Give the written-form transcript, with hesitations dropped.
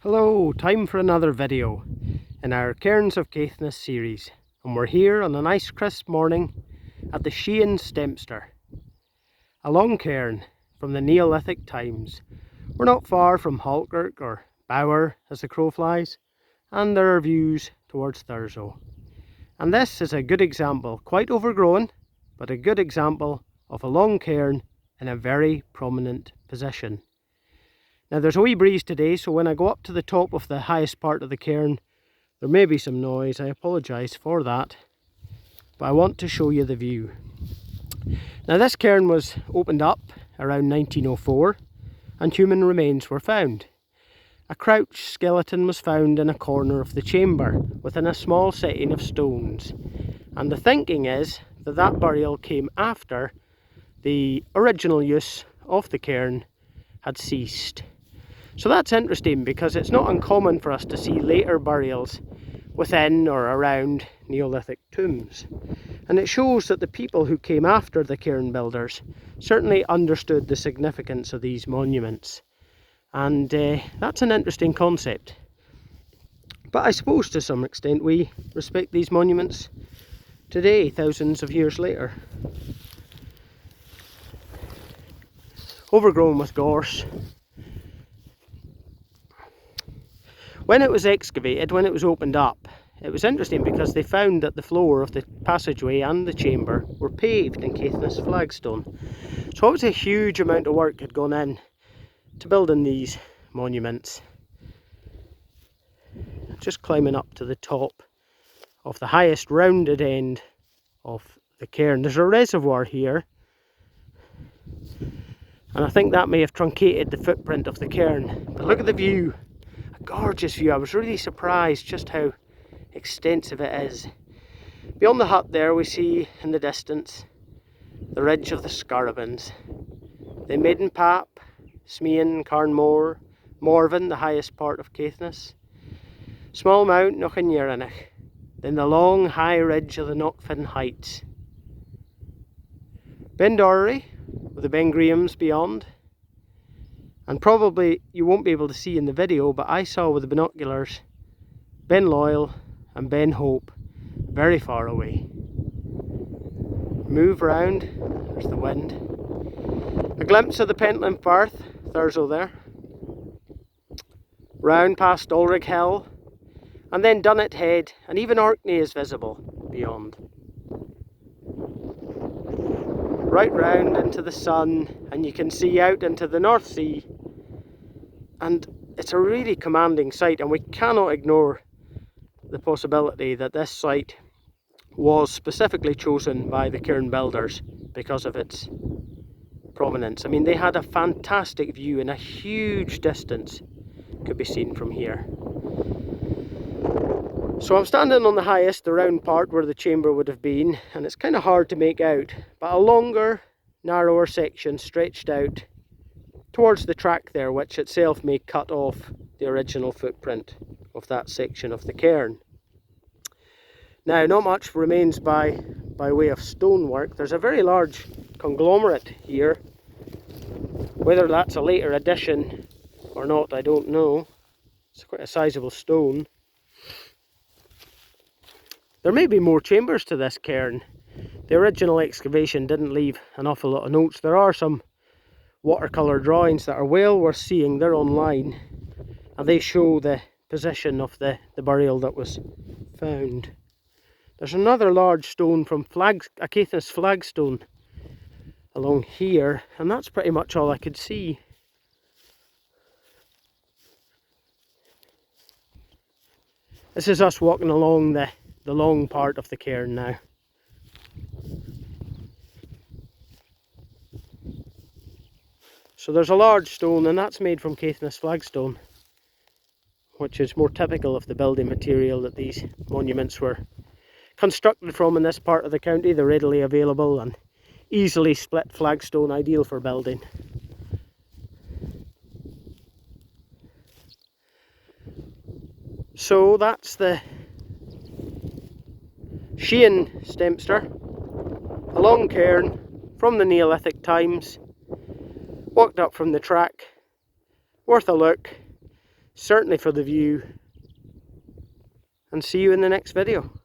Hello, time for another video in our Cairns of Caithness series, and we're here on a nice crisp morning at the Shean Stemster, a long cairn from the Neolithic times. We're not far from Halkirk or Bower as the crow flies, and there are views towards Thurso. And this is a good example, quite overgrown, but a good example of a long cairn in a very prominent position. Now there's a wee breeze today, so when I go up to the top of the highest part of the cairn, there may be some noise. I apologise for that, but I want to show you the view. Now this cairn was opened up around 1904 and human remains were found. A crouched skeleton was found in a corner of the chamber within a small setting of stones, and the thinking is that that burial came after the original use of the cairn had ceased. So that's interesting because it's not uncommon for us to see later burials within or around Neolithic tombs. And it shows that the people who came after the cairn builders certainly understood the significance of these monuments. And that's an interesting concept. But I suppose to some extent we respect these monuments today, thousands of years later. Overgrown with gorse. When it was excavated, when it was opened up, it was interesting because they found that the floor of the passageway and the chamber were paved in Caithness flagstone. So obviously a huge amount of work had gone in to building these monuments. Just climbing up to the top of the highest rounded end of the cairn. There's a reservoir here, and I think that may have truncated the footprint of the cairn. But look at the view. Gorgeous view. I was really surprised just how extensive it is. Beyond the hut there we see in the distance the ridge of the Scarabins, the Maiden Pap, Shean, Carnmore, Morven, the highest part of Caithness, Small Mount, Knockanyarranach, then the long high ridge of the Knockfin Heights, Ben Dorry with the Ben Grahams beyond. And probably you won't be able to see in the video, but I saw with the binoculars Ben Loyal and Ben Hope very far away. Move round, there's the wind. A glimpse of the Pentland Firth, Thurso there. Round past Ulrig Hill, and then Dunnet Head, and even Orkney is visible beyond. Right round into the sun, and you can see out into the North Sea. And it's a really commanding sight, and we cannot ignore the possibility that this site was specifically chosen by the cairn builders because of its prominence. I mean, they had a fantastic view, and a huge distance could be seen from here. So I'm standing on the highest, the round part where the chamber would have been, and it's kind of hard to make out, but a longer, narrower section stretched out towards the track there, which itself may cut off the original footprint of that section of the cairn. Now, not much remains by way of stonework. There's a very large conglomerate here. Whether that's a later addition or not, I don't know. It's quite a sizable stone. There may be more chambers to this cairn. The original excavation didn't leave an awful lot of notes. There are some watercolour drawings that are well worth seeing. They're online, and they show the position of the burial that was found. There's another large stone from a Caithness flagstone along here, and that's pretty much all I could see. This is us walking along the long part of the cairn now. So there's a large stone, and that's made from Caithness flagstone, which is more typical of the building material that these monuments were constructed from in this part of the county. They're readily available and easily split flagstone, ideal for building. So that's the Shean Stemster, a long cairn from the Neolithic times. Walked up from the track, worth a look, certainly for the view, and see you in the next video.